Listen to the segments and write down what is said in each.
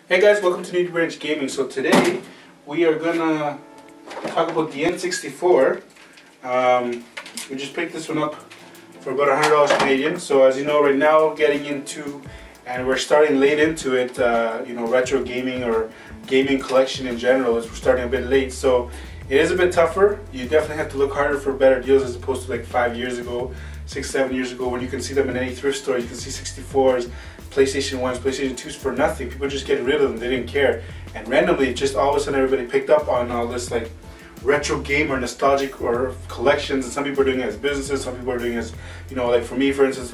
Hey guys, welcome to New Branch Gaming. So today we are gonna talk about the N64. We just picked this one up for about $100 Canadian. So as you know, right now getting into, and we're starting late into it, retro gaming or gaming collection in general, is we're starting a bit late. So it is a bit tougher. You definitely have to look harder for better deals as opposed to like 5 years ago, 6, 7 years ago, when you can see them in any thrift store. You can see 64s, PlayStation 1s, PlayStation 2s for nothing. People just get rid of them, they didn't care. And randomly, just all of a sudden everybody picked up on all this like retro game or nostalgic or collections, and some people are doing it as businesses, some people are doing it as, like for me for instance,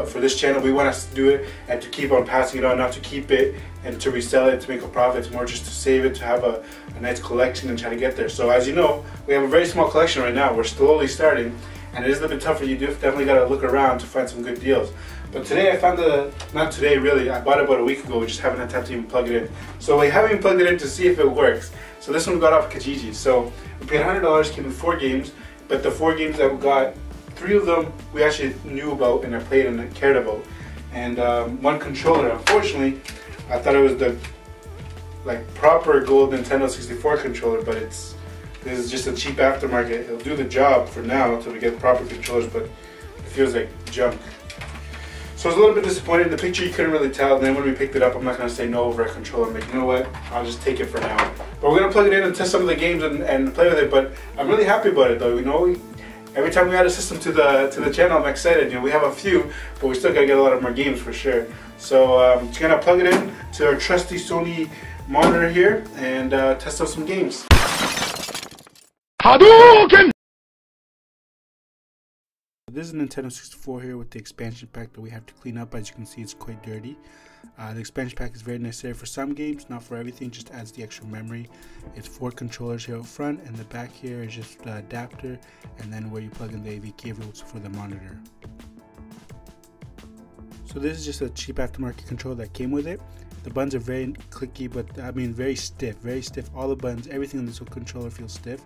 for this channel we want to do it and to keep on passing it on, not to keep it and to resell it to make a profit. It's more just to save it, to have a nice collection and try to get there. So as you know, we have a very small collection right now. We're slowly starting, and it is a little bit tougher. You definitely got to look around to find some good deals. But today I found not today really, I bought it about a week ago. We just haven't had time to even plug it in. So we haven't even plugged it in to see if it works. So this one got off Kijiji. So we paid $100, came with 4 games, but the 4 games that we got, 3 of them we actually knew about and I played and I cared about. And 1 controller, unfortunately, I thought it was the proper gold Nintendo 64 controller, but this is just a cheap aftermarket. It'll do the job for now until we get proper controllers, but it feels like junk. So I was a little bit disappointed. In the picture you couldn't really tell, and then when we picked it up, I'm not going to say no over a controller. I'm like, you know what, I'll just take it for now. But we're going to plug it in and test some of the games and play with it, but I'm really happy about it though. Every time we add a system to the channel, I'm excited. We have a few, but we still got to get a lot of more games for sure. So I'm just going to plug it in to our trusty Sony monitor here and test out some games. Hadouken! This is a Nintendo 64 here with the expansion pack that we have to clean up. As you can see, it's quite dirty. The expansion pack is very necessary for some games, not for everything, just adds the extra memory. It's 4 controllers here up front, and the back here is just the adapter, and then where you plug in the AV cables for the monitor. So this is just a cheap aftermarket controller that came with it. The buttons are very clicky, but I mean very stiff. All the buttons, everything on this whole controller feels stiff.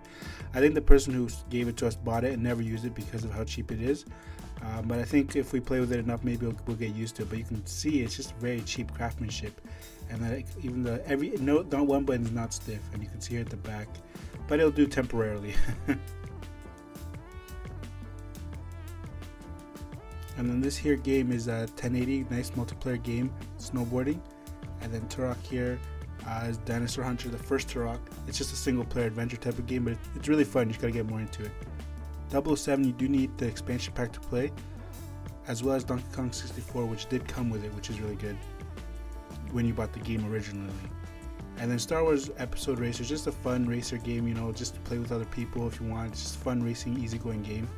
I think the person who gave it to us bought it and never used it because of how cheap it is. But I think if we play with it enough, maybe we'll get used to it. But you can see it's just very cheap craftsmanship, and that even not one button is not stiff, and you can see here at the back. But it'll do temporarily. And then this here game is a 1080, nice multiplayer game, snowboarding. And then Turok here is Dinosaur Hunter, the first Turok. It's just a single player adventure type of game, but it's really fun. You just gotta get more into it. 007, you do need the expansion pack to play, as well as Donkey Kong 64, which did come with it, which is really good when you bought the game originally. And then Star Wars Episode Racer, just a fun racer game, just to play with other people if you want. It's just fun racing, easygoing game.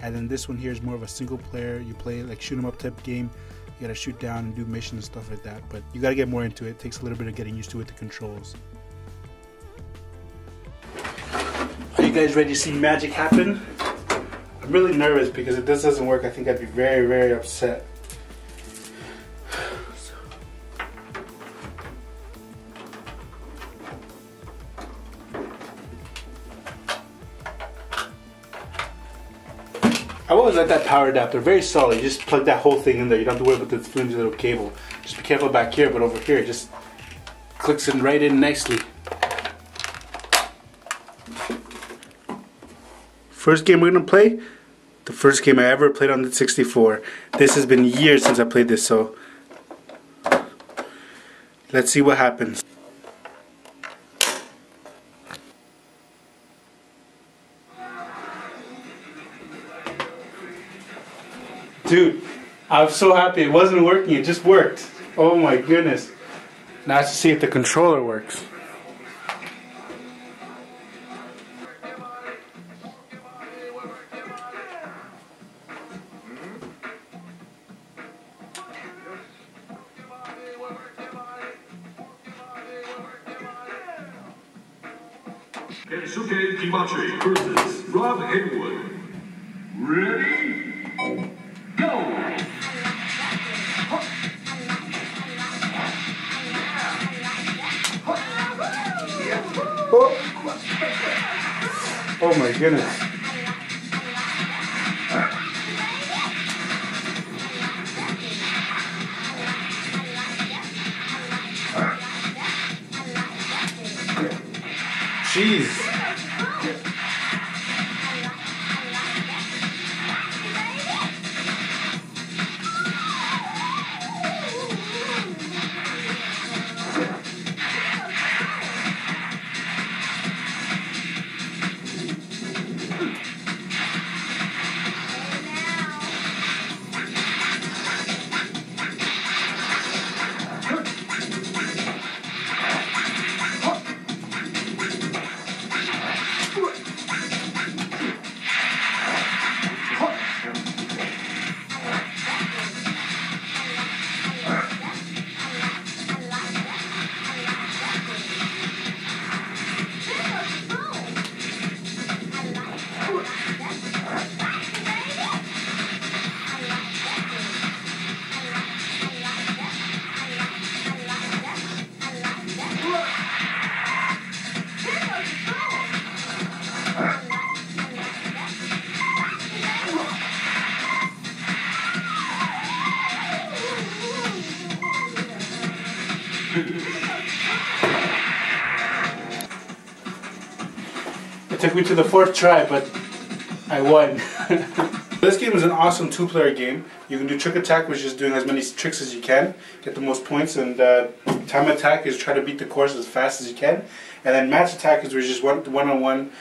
And then this one here is more of a single player. You play like shoot 'em up type game. You gotta shoot down and do missions and stuff like that, but you gotta get more into it. It takes a little bit of getting used to with the controls. Are you guys ready to see magic happen? I'm really nervous because if this doesn't work, I think I'd be very, very upset. I've always liked that power adapter, very solid. You just plug that whole thing in there. You don't have to worry about this flimsy little cable. Just be careful back here, but over here it just clicks in right in nicely. First game we're gonna play, the first game I ever played on the 64. This has been years since I played this, so let's see what happens. Dude, I'm so happy it wasn't working, it just worked. Oh my goodness. Now let's see if the controller works. Kensuke Kimachi versus Rob Haywood. Ready? Go! Oh my goodness. Jeez. It took me to the 4th try, but I won. This game is an awesome 2-player game. You can do trick attack, which is doing as many tricks as you can, get the most points, and time attack is try to beat the course as fast as you can. And then match attack is where you just one-on-one,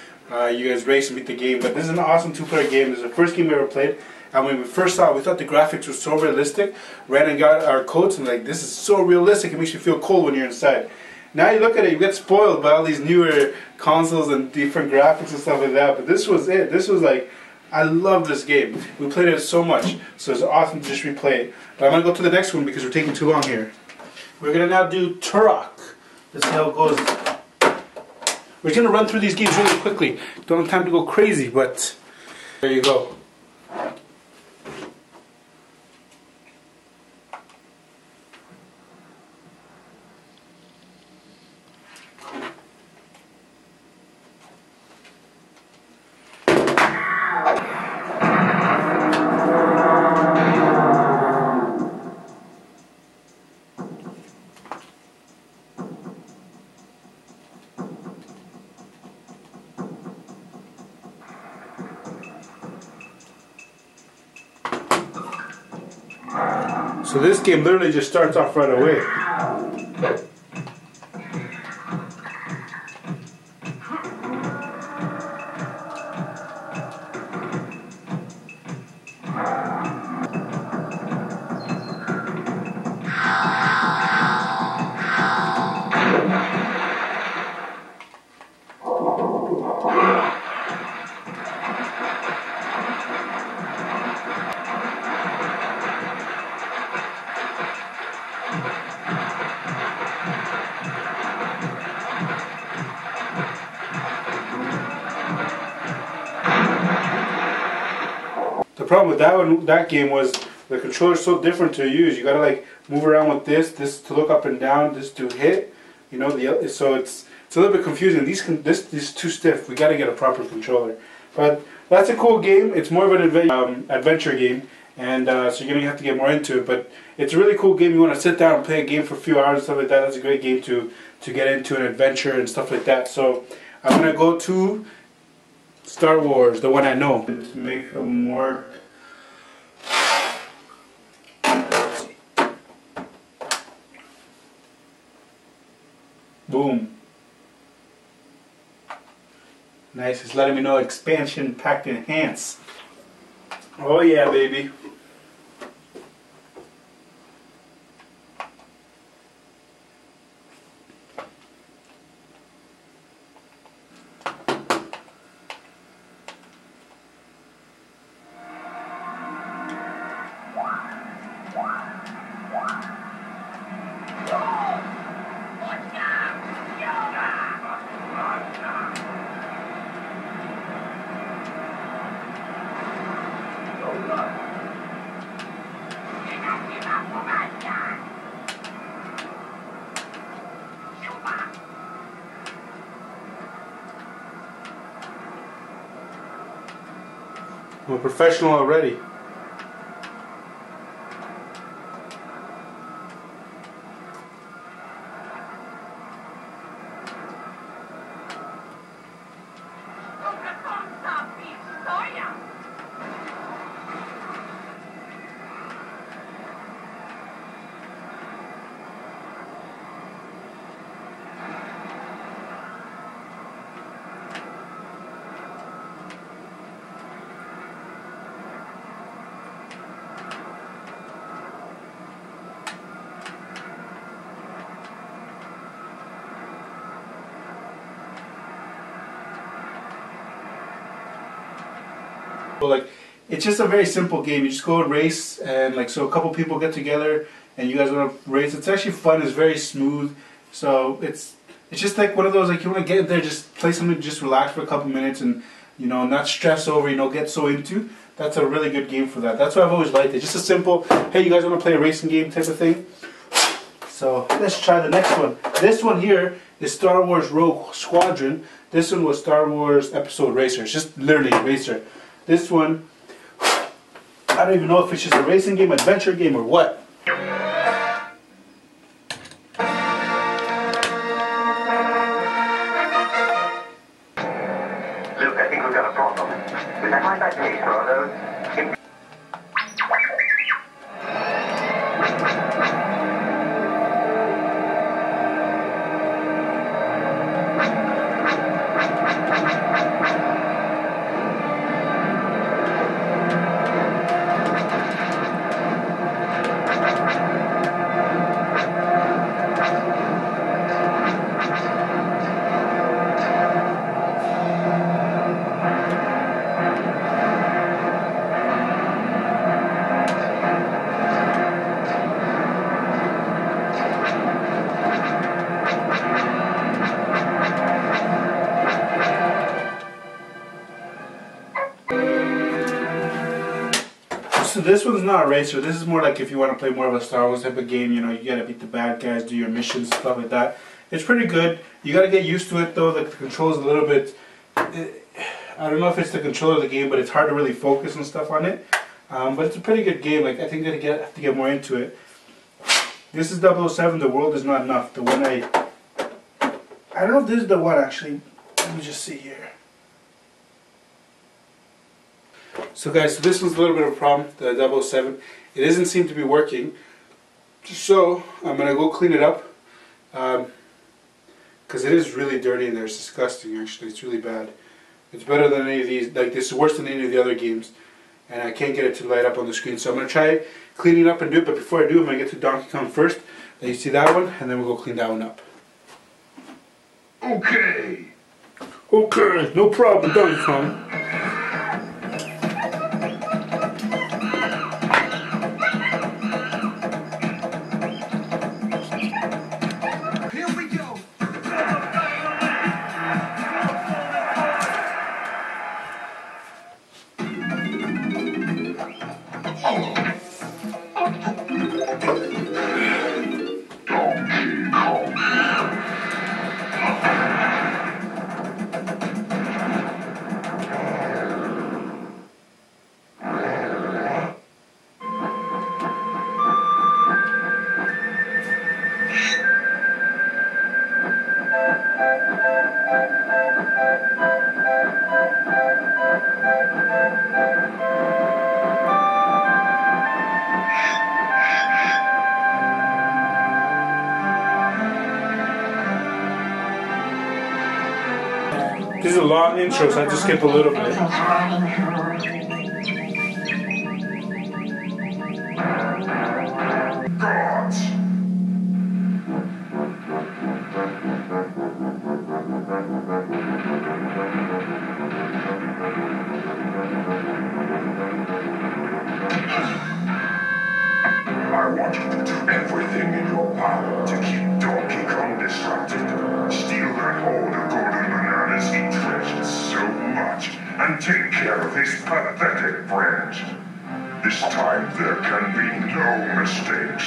you guys race and beat the game. But this is an awesome 2-player game. This is the first game we ever played. And when we first saw it, we thought the graphics were so realistic. Ran and got our coats and like, this is so realistic, it makes you feel cold when you're inside. Now you look at it, you get spoiled by all these newer consoles and different graphics and stuff like that. But this was it. This was like, I love this game. We played it so much, so it's awesome to just replay it. But I'm going to go to the next one because we're taking too long here. We're going to now do Turok. Let's see how it goes. We're going to run through these games really quickly. Don't have time to go crazy, but there you go. So this game literally just starts off right away. The problem with that game was the controller's so different to use. You gotta like move around with this to look up and down, this to hit. You know, so it's a little bit confusing. This is too stiff. We gotta get a proper controller. But that's a cool game. It's more of an adventure game, and so you're gonna have to get more into it. But it's a really cool game. You want to sit down and play a game for a few hours and stuff like that. That's a great game to get into an adventure and stuff like that. So I'm gonna go to Star Wars, the one I know. To make them work. Boom. Nice, it's letting me know expansion packed enhance. Oh yeah, baby. I'm a professional already. Like, it's just a very simple game. You just go and race, and like, so a couple people get together and you guys want to race. It's actually fun. It's very smooth. So it's just like one of those, like, you want to get in there, just play something, just relax for a couple minutes, and you know, not stress over, you know, get so into. That's a really good game for that. That's why I've always liked it. Just a simple, hey, you guys want to play a racing game type of thing. So let's try the next one. This one here is Star Wars Rogue Squadron. This one was Star Wars Episode Racer. It's just literally Racer. This one, I don't even know if it's just a racing game, adventure game, or what. Luke, I think we've got a problem. With that high back pace, brother. So this one's not a racer. This is more like if you want to play more of a Star Wars type of game. You know, you gotta beat the bad guys, do your missions, stuff like that. It's pretty good. You gotta get used to it though. The controls a little bit. I don't know if it's the control of the game, but it's hard to really focus and stuff on it. But it's a pretty good game. Like, I think I have to get more into it. This is 007. The World Is Not Enough. The one I don't know if this is the one actually. Let me just see here. So guys, so this one's a little bit of a problem, the 007. It doesn't seem to be working. So I'm going to go clean it up. Because it is really dirty in there. It's disgusting actually. It's really bad. It's better than any of these. Like, this is worse than any of the other games. And I can't get it to light up on the screen. So I'm going to try cleaning it up and do it. But before I do, I'm going to get to Donkey Kong first. Then you see that one. And then we'll go clean that one up. Okay. Okay, no problem, Donkey Kong. This is a long intro, so I have to skip a little bit. Gods. I want you to do everything in your power to keep Donkey Kong distracted. Steal that hoard of golden bananas he treasures so much, and take care of his pathetic friends. This time there can be no mistakes.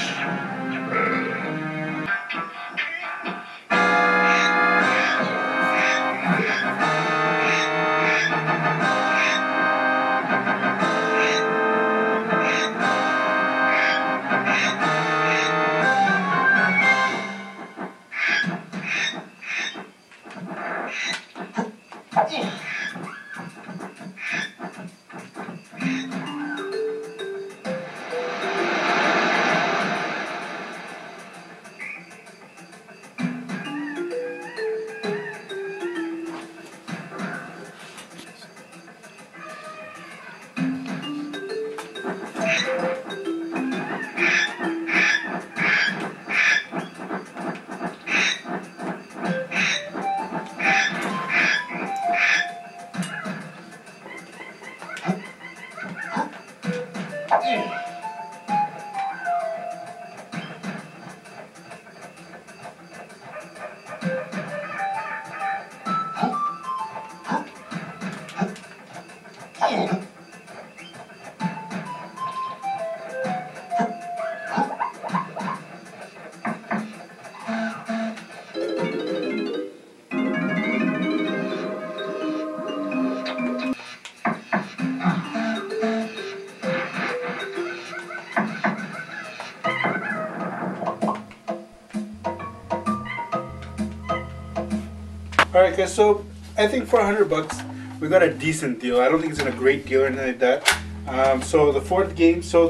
Alright guys, so I think for $100 we got a decent deal. I don't think it's in a great deal or anything like that. So the fourth game, so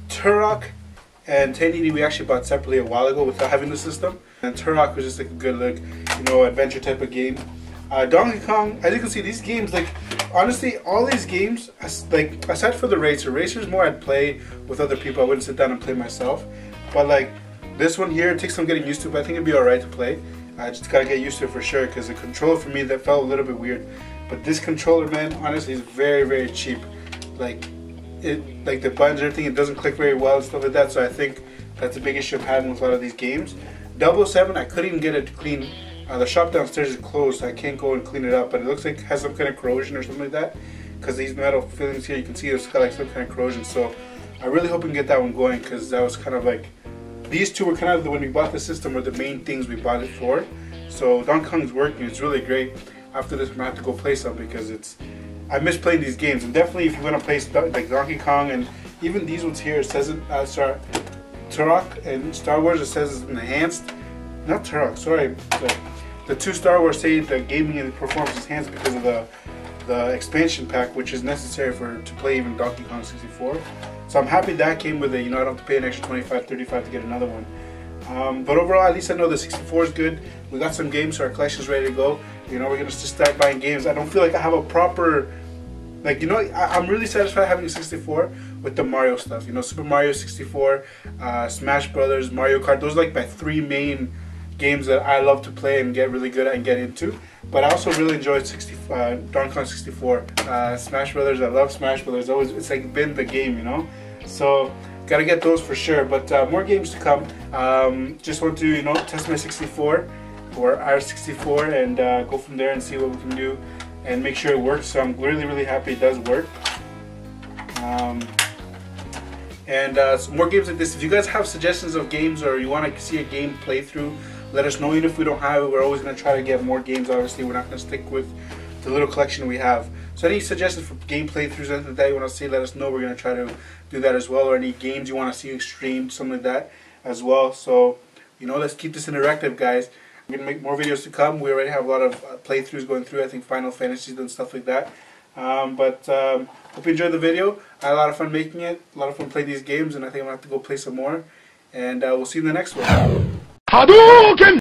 Turok and 1080 we actually bought separately a while ago without having the system. And Turok was just like a good, like, you know, adventure type of game. Donkey Kong, as you can see, these games, like, honestly, all these games, like, aside for the Racer's more I'd play with other people. I wouldn't sit down and play myself. But like, this one here, it takes some getting used to, but I think it'd be alright to play. I just gotta get used to it for sure, because the controller for me, that felt a little bit weird. But this controller, man, honestly, is very, very cheap. Like, like the buttons and everything, it doesn't click very well and stuff like that, so I think that's a big issue I'm having with a lot of these games. 007, I couldn't even get it to clean. The shop downstairs is closed, so I can't go and clean it up, but it looks like it has some kind of corrosion or something like that, because these metal fillings here, you can see it's got like some kind of corrosion, so I really hope we can get that one going, because that was kind of like, these two were kind of, when we bought the system, were the main things we bought it for. So Donkey Kong's working, it's really great. After this, I'm gonna have to go play some, because I miss playing these games. And definitely, if you want to play like Donkey Kong and even these ones here, it says it. Sorry, Turok and Star Wars. It says it's enhanced. Not Turok. Sorry, the two Star Wars say the gaming and performance is enhanced because of the expansion pack, which is necessary to play even Donkey Kong 64. So I'm happy that came with it. You know, I don't have to pay an extra $25, $35 to get another one. But overall, at least I know the 64 is good. We got some games, so our collection's ready to go. You know, we're gonna just start buying games. I don't feel like I have a proper, like, you know, I'm really satisfied having a 64 with the Mario stuff. You know, Super Mario 64, Smash Brothers, Mario Kart. Those are like my three main games that I love to play and get really good at and get into. But I also really enjoyed Donkey Kong 64, Smash Brothers. I love Smash Brothers. It's like been the game, you know. So gotta get those for sure. But more games to come. Just want to, you know, test my 64 or our 64 and go from there and see what we can do and make sure it works. So I'm really, really happy it does work. Some more games like this. If you guys have suggestions of games or you want to see a game playthrough, let us know. Even if we don't have it, we're always going to try to get more games. Obviously, we're not going to stick with the little collection we have. So any suggestions for game playthroughs, anything that you want to see, let us know. We're going to try to do that as well. Or any games you want to see streamed, something like that as well. So, you know, let's keep this interactive, guys. We're going to make more videos to come. We already have a lot of playthroughs going through, I think Final Fantasies and stuff like that. Hope you enjoyed the video. I had a lot of fun making it, a lot of fun playing these games, and I think I'm going to have to go play some more. And we'll see you in the next one. Hadouken!